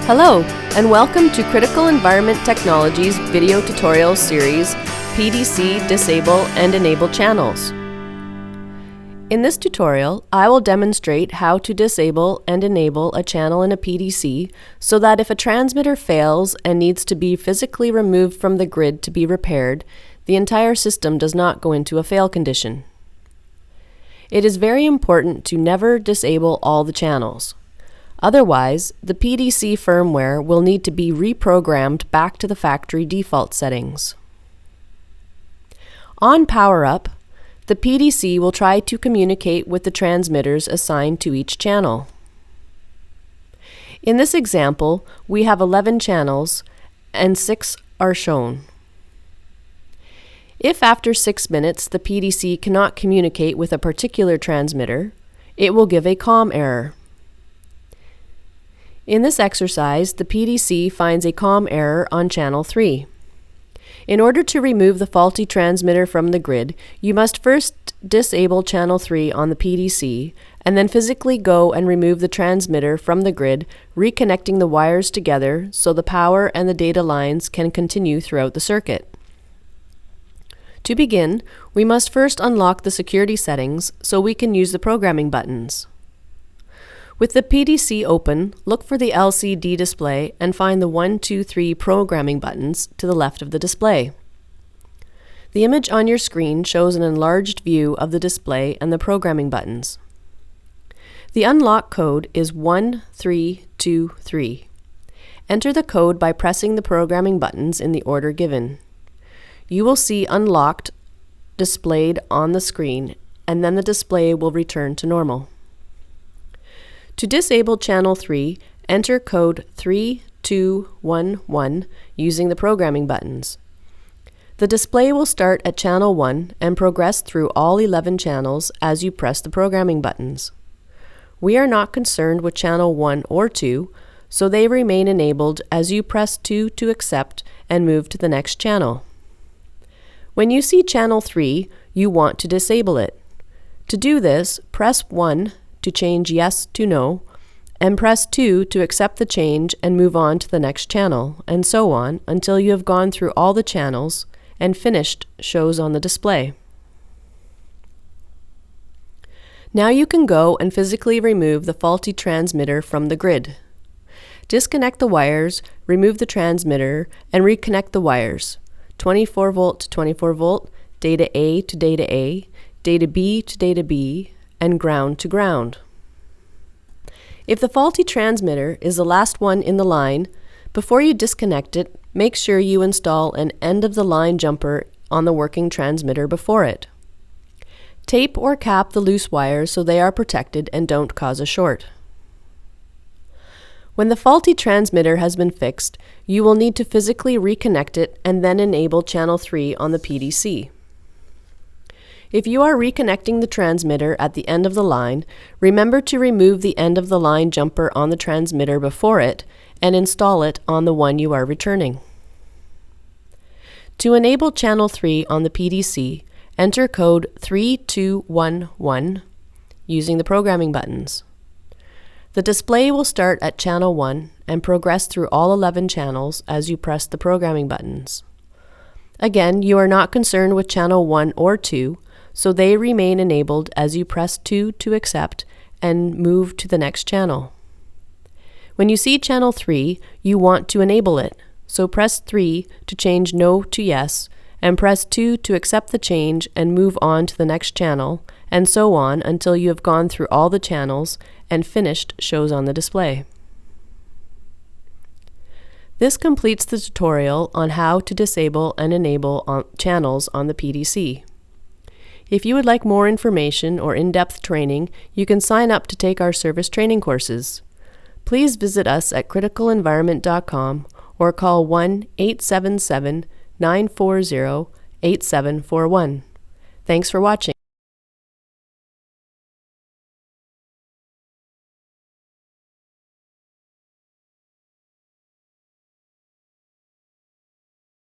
Hello, and welcome to Critical Environment Technology's video tutorial series, PDC Disable and Enable Channels. In this tutorial, I will demonstrate how to disable and enable a channel in a PDC so that if a transmitter fails and needs to be physically removed from the grid to be repaired, the entire system does not go into a fail condition. It is very important to never disable all the channels. Otherwise, the PDC firmware will need to be reprogrammed back to the factory default settings. On power up, the PDC will try to communicate with the transmitters assigned to each channel. In this example, we have 11 channels and 6 are shown. If after 6 minutes the PDC cannot communicate with a particular transmitter, it will give a COM error. In this exercise, the PDC finds a COM error on channel 3. In order to remove the faulty transmitter from the grid, you must first disable channel 3 on the PDC, and then physically go and remove the transmitter from the grid, reconnecting the wires together so the power and the data lines can continue throughout the circuit. To begin, we must first unlock the security settings so we can use the programming buttons. With the PDC open, look for the LCD display and find the 1, 2, 3 programming buttons to the left of the display. The image on your screen shows an enlarged view of the display and the programming buttons. The unlock code is 1323. Enter the code by pressing the programming buttons in the order given. You will see unlocked displayed on the screen, and then the display will return to normal. To disable channel 3, enter code 3211 using the programming buttons. The display will start at channel 1 and progress through all 11 channels as you press the programming buttons. We are not concerned with channel 1 or 2, so they remain enabled as you press 2 to accept and move to the next channel. When you see channel 3, you want to disable it. To do this, press 1 to change yes to no, and press 2 to accept the change and move on to the next channel, and so on until you have gone through all the channels and finished shows on the display. Now you can go and physically remove the faulty transmitter from the grid. Disconnect the wires, remove the transmitter, and reconnect the wires. 24 volt to 24 volt, data A to data A, data B to data B, and ground to ground. If the faulty transmitter is the last one in the line, before you disconnect it, make sure you install an end-of-the-line jumper on the working transmitter before it. Tape or cap the loose wires so they are protected and don't cause a short. When the faulty transmitter has been fixed, you will need to physically reconnect it and then enable channel 3 on the PDC. If you are reconnecting the transmitter at the end of the line, remember to remove the end-of-the-line jumper on the transmitter before it and install it on the one you are returning. To enable channel 3 on the PDC, enter code 3211 using the programming buttons. The display will start at channel 1 and progress through all 11 channels as you press the programming buttons. Again, you are not concerned with channel 1 or 2, so they remain enabled as you press 2 to accept and move to the next channel. When you see channel 3, you want to enable it, so press 3 to change no to yes, and press 2 to accept the change and move on to the next channel, and so on until you have gone through all the channels and finished shows on the display. This completes the tutorial on how to disable and enable channels on the PDC. If you would like more information or in-depth training, you can sign up to take our service training courses. Please visit us at criticalenvironment.com or call 1-877-940-8741. Thanks for watching.